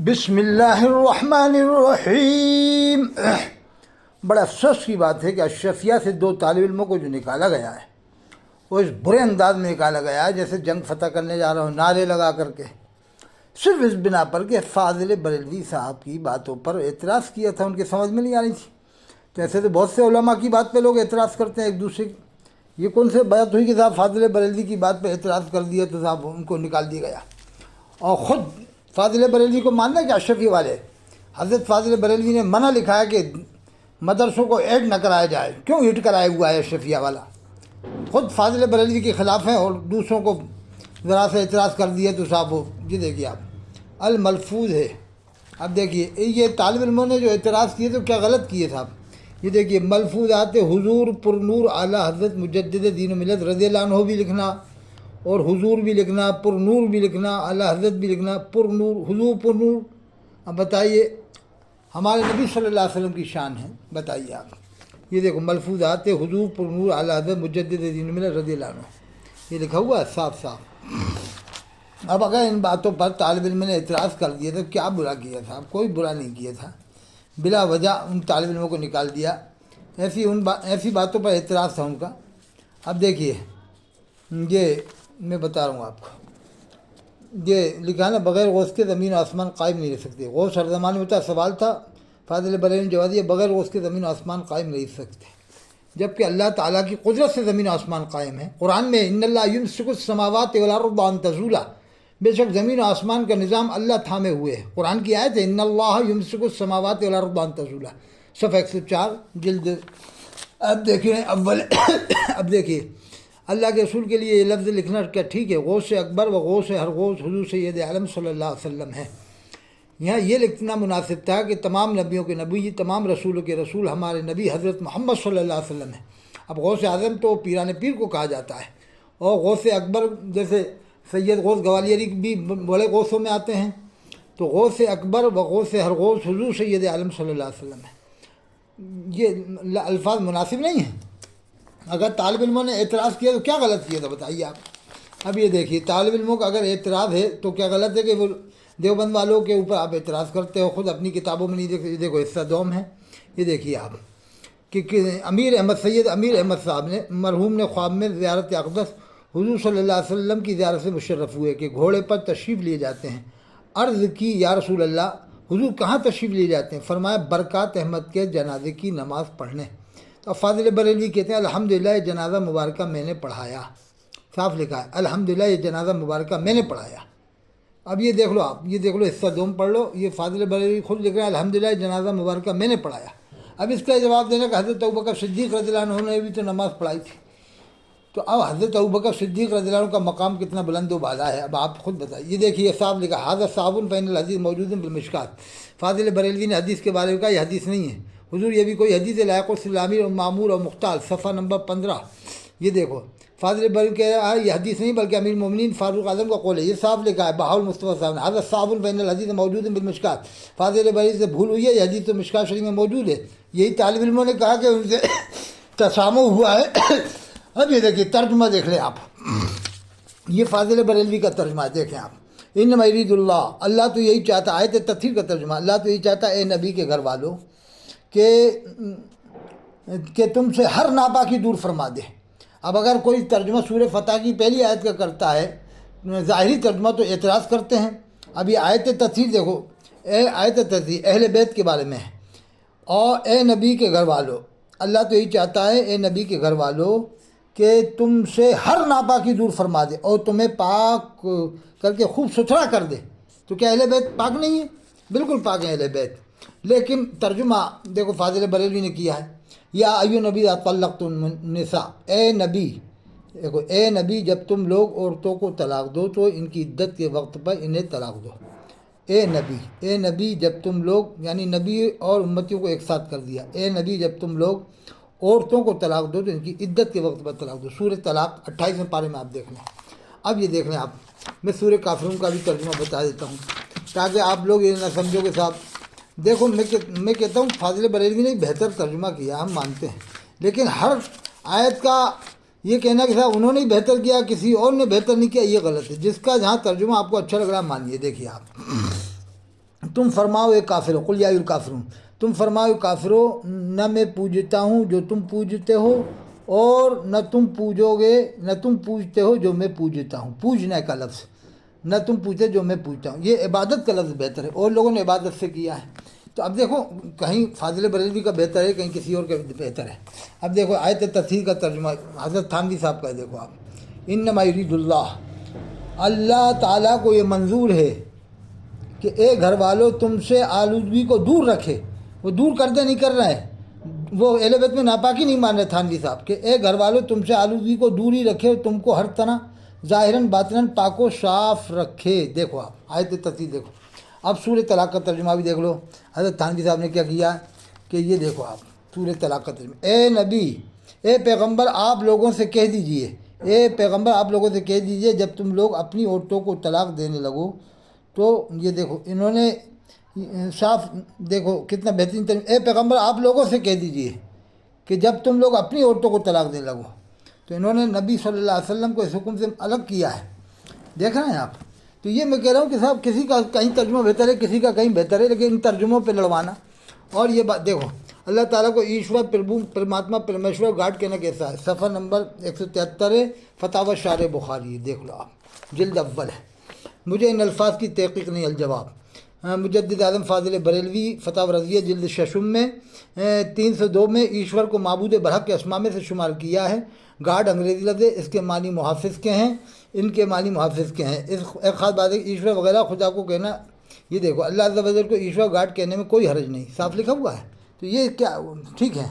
بسم اللہ الرحمن الرحیم۔ بڑا افسوس کی بات ہے کہ اشرفیہ سے دو طالب علموں کو جو نکالا گیا ہے وہ اس برے انداز میں نکالا گیا ہے جیسے جنگ فتح کرنے جا رہا ہوں، نعرے لگا کر کے، صرف اس بنا پر کہ فاضل بریلوی صاحب کی باتوں پر اعتراض کیا تھا، ان کی سمجھ میں نہیں آ رہی تھی۔ تو ایسے تو بہت سے علماء کی بات پہ لوگ اعتراض کرتے ہیں ایک دوسرے کی، یہ کون سے بات ہوئی کہ صاحب فاضل بریلوی کی بات پہ اعتراض کر دیا تو صاحب ان کو نکال دیا گیا۔ اور خود فاضل بریلوی کو ماننا کہ اشرفی والے حضرت فاضل بریلوی نے منع لکھا ہے کہ مدرسوں کو ایڈ نہ کرایا جائے، کیوں ہٹ کرایا ہوا ہے اشرفیہ والا؟ خود فاضل بریلوی کے خلاف ہیں اور دوسروں کو ذرا سے اعتراض کر دیا تو صاحب وہ یہ دیکھیے آپ الملفوظ ہے۔ اب دیکھیے یہ طالب علموں نے جو اعتراض کیے تو کیا غلط کیے صاحب، یہ دیکھیے ملفوظات حضور پر نور اعلیٰ حضرت مجدد دین و ملت رضی اللہ عنہ بھی لکھنا، اور حضور بھی لکھنا، پر نور بھی لکھنا، اعلیٰ حضرت بھی لکھنا، پر نور، حضور پر نور۔ اب بتائیے ہمارے نبی صلی اللہ علیہ وسلم کی شان ہے، بتائیے آپ، یہ دیکھو ملفوظات حضور پر نور اعلیٰ حضرت مجدد دین و ملت رضی اللہ عنہ، یہ لکھا ہوا ہے صاف صاف۔ اب اگر ان باتوں پر طالب علم نے اعتراض کر دیا تو کیا برا کیا تھا؟ کوئی برا نہیں کیا تھا، بلا وجہ ان طالب علموں کو نکال دیا، ایسی باتوں پر اعتراض تھا ان کا۔ اب دیکھیے یہ میں بتا رہا ہوں آپ کو، یہ لکھا نا بغیر غوث کے زمین و آسمان قائم نہیں رہ سکتے۔ غوث ہر زمانے میں ہوتا، سوال تھا، فاضل بریلوی نے جواب دیا بغیر غوث کے زمین و آسمان قائم نہیں رہ سکتے، جبکہ اللہ تعالیٰ کی قدرت سے زمین و آسمان قائم ہے۔ قرآن میں ان اللہ یمسک السماوات والارض ان تزولا، بے شک زمین و آسمان کا نظام اللہ تھامے ہوئے ہے۔ قرآن کی آیت ہے ان اللہ یمسک السماوات والارض ان تزولا، صفحہ 104 جلد۔ اب دیکھیں اب دیکھیے اللہ کے رسول کے لیے یہ لفظ لکھنا کیا ٹھیک ہے؟ غوث اکبر و غوث ہر غوث حضور سید عالم صلی اللہ علیہ وسلم ہے۔ یہاں یہ لکھنا مناسب تھا کہ تمام نبیوں کے نبی، تمام رسولوں کے رسول ہمارے نبی حضرت محمد صلی اللہ علیہ وسلم ہیں۔ اب غوث اعظم تو پیران پیر کو کہا جاتا ہے، اور غوث اکبر جیسے سید غوث گوالیری بھی بڑے غوثوں میں آتے ہیں، تو غوث اکبر و غوث ہر غوث حضور سید عالم صلی اللہ علیہ وسلم ہے۔ یہ الفاظ مناسب نہیں ہیں۔ اگر طالب علموں نے اعتراض کیا تو کیا غلط کیا تھا بتائیے آپ۔ اب یہ دیکھیے طالب علموں کا اگر اعتراض ہے تو کیا غلط ہے کہ وہ دیوبند والوں کے اوپر آپ اعتراض کرتے ہو، خود اپنی کتابوں میں نہیں دیکھتے؟ یہ دیکھو حصہ دوم ہے، یہ دیکھیے آپ کہ امیر احمد سید امیر احمد صاحب نے مرحوم نے خواب میں زیارت اقدس حضور صلی اللہ علیہ وسلم کی زیارت سے مشرف ہوئے کہ گھوڑے پر تشریف لیے جاتے ہیں۔ عرض کی یا رسول اللہ حضور کہاں تشریف لیے جاتے ہیں؟ فرمایا برکات احمد کے جنازے کی نماز پڑھنے۔ تو فاضل بریلوی کہتے ہیں الحمدللہ یہ جنازہ مبارکہ میں نے پڑھایا، صاف لکھا ہے الحمدللہ یہ جنازہ مبارکہ میں نے پڑھایا۔ اب یہ دیکھ لو آپ، یہ دیکھ لو حصہ دوم پڑھ لو، یہ فاضل بریلوی خود لکھ رہے ہیں الحمدللہ یہ جنازہ مبارکہ میں نے پڑھایا۔ اب اس کا جواب دینا کہ حضرت ابوبکر صدیق رضی اللہ عنہ نے بھی تو نماز پڑھائی تھی۔ تو اب حضرت ابوبکر صدیق رضی اللہ عنہ کا مقام کتنا بلند و بالا ہے، اب آپ خود بتائیے۔ یہ دیکھیے صاحب لکھا حاضر صابن فین الحدیث موجود بالمشکات۔ فاضل بریلوی نے حدیث کے بارے میں کہا یہ حدیث نہیں ہے حضور، یہ بھی کوئی حدیث ہے، لائق السلامی اور معمور اور مختال، صفحہ نمبر 15۔ یہ دیکھو فاضل بریلوی کہہ رہا ہے یہ حدیث نہیں بلکہ امیر المومنین فاروق اعظم کا قول ہے، یہ صاف لکھا ہے بہاء المصطفیٰ صاحب نے حضرت صابن فین الحدیث موجود بالمشکات۔ فاضل بریلوی سے بھول ہوئی ہے، یہ حدیث تو مشکات شریف میں موجود ہے۔ یہی طالب علموں نے کہا کہ ان سے تسامح ہوا ہے۔ اب یہ دیکھیے ترجمہ دیکھ لیں آپ، یہ فاضل بریلوی کا ترجمہ دیکھیں آپ، انما یرید اللہ، اللہ تو یہی چاہتا، آیت تطہیر کا ترجمہ، اللہ تو یہی چاہتا اے نبی کے گھر والوں کہ تم سے ہر ناپاکی دور فرما دے۔ اب اگر کوئی ترجمہ سورہ فتح کی پہلی آیت کا کرتا ہے، ظاہری ترجمہ تو اعتراض کرتے ہیں۔ اب یہ آیت تطہیر دیکھو، آیت تطہیر اہل بیت کے بارے میں ہے، اور اے نبی کے گھر والوں، اللہ تو یہی چاہتا ہے اے نبی کے گھر والوں کہ تم سے ہر ناپاکی دور فرما دے اور تمہیں پاک کر کے خوب ستھرا کر دے۔ تو کیا اہل بیت پاک نہیں ہے؟ بالکل پاک ہے اہل بیت، لیکن ترجمہ دیکھو فاضل بریلوی نے کیا ہے یا ایو نبی طلقتم النساء، اے نبی، دیکھو اے نبی جب تم لوگ عورتوں کو طلاق دو تو ان کی عدت کے وقت پر انہیں طلاق دو۔ اے نبی جب تم لوگ، یعنی نبی اور امتیوں کو ایک ساتھ کر دیا، اے نبی جب تم لوگ عورتوں کو طلاق دو تو ان کی عدت کے وقت پر طلاق دو۔ سورہ طلاق 28ویں پارے میں آپ دیکھ لیں۔ اب یہ دیکھ لیں آپ، میں سورہ کافرون کا بھی ترجمہ بتا دیتا ہوں تاکہ آپ لوگ یہ نہ سمجھو کہ صاحب دیکھو میں کہتا ہوں فاضل بریلوی نے بہتر ترجمہ کیا، ہم مانتے ہیں، لیکن ہر آیت کا یہ کہنا کہ صاحب انہوں نے بہتر کیا کسی اور نے بہتر نہیں کیا، یہ غلط ہے۔ جس کا جہاں ترجمہ آپ کو اچھا لگ رہا ہے مانیے۔ دیکھیے آپ تم فرماؤ اے کافرو، قل یا ایھا الکافرون، تم فرماؤ کافرو، نہ میں پوجتا ہوں جو تم پوجتے ہو، اور نہ تم پوجتے ہو جو میں پوجتا ہوں۔ پوجنے کا لفظ، نہ تم پوجتے جو میں پوجتا ہوں، یہ عبادت کا لفظ بہتر ہے، اور لوگوں نے عبادت سے کیا ہے۔ تو اب دیکھو کہیں فاضل بریلوی کا بہتر ہے، کہیں کسی اور کا بہتر ہے۔ اب دیکھو آیت تطہیر کا ترجمہ حضرت تھانوی صاحب کا ہے، دیکھو آپ، انما یرید اللہ، اللہ تعالیٰ کو یہ منظور ہے کہ اے گھر والوں تم سے آلودگی کو دور رکھے، وہ دور کرتے نہیں کر رہے ہیں، وہ اہل بیت میں ناپاکی نہیں مان رہے تھانوی صاحب، کہ اے گھر والوں تم سے آلودگی کو دور ہی رکھے، تم کو ہر طرح ظاہراً باطناً پاک و صاف رکھے۔ دیکھو آپ آیت تطہیر دیکھو۔ اب سورہ طلاق کا ترجمہ بھی دیکھ لو، حضرت تھانوی صاحب نے کیا کیا کہ یہ دیکھو آپ سورہ طلاق کا ترجمہ، اے نبی، اے پیغمبر آپ لوگوں سے کہہ دیجئے، اے پیغمبر آپ لوگوں سے کہہ دیجئے جب تم لوگ اپنی عورتوں کو طلاق دینے لگو تو یہ دیکھو انہوں نے صاف دیکھو کتنا بہترین ترجمہ، اے پیغمبر آپ لوگوں سے کہہ دیجئے کہ جب تم لوگ اپنی عورتوں کو طلاق دینے لگو، تو انہوں نے نبی صلی اللہ علیہ وسلم کو اس حکم سے الگ کیا ہے، دیکھ رہے ہیں آپ۔ تو یہ میں کہہ رہا ہوں کہ صاحب کسی کا کہیں ترجمہ بہتر ہے، کسی کا کہیں بہتر ہے، لیکن ان ترجموں پہ لڑوانا، اور یہ بات دیکھو اللہ تعالیٰ کو ایشور پرماتما پرمیشور گاڈ کہنا کیسا ہے، صفحہ نمبر 173 ہے، فتاوی شارح بخاری، دیکھ لو آپ، جلد اول ہے۔ مجھے ان الفاظ کی تحقیق نہیں، الجواب، مجدد اعظم فاضل بریلوی فتاوی رضیہ جلد ششم میں 302 میں ایشور کو معبود برحق کے اسماء میں سے شمار کیا ہے۔ گاڈ انگریزی لفظ ہے، اس کے معنی محافظ کے ہیں، ان کے معنی محافظ کے ہیں۔ اس ایک خاص بات ہے کہ ایشور وغیرہ خدا کو کہنا، یہ دیکھو اللہ عز و جل کو ایشور گاڈ کہنے میں کوئی حرج نہیں، صاف لکھا ہوا ہے، تو یہ کیا ٹھیک ہے۔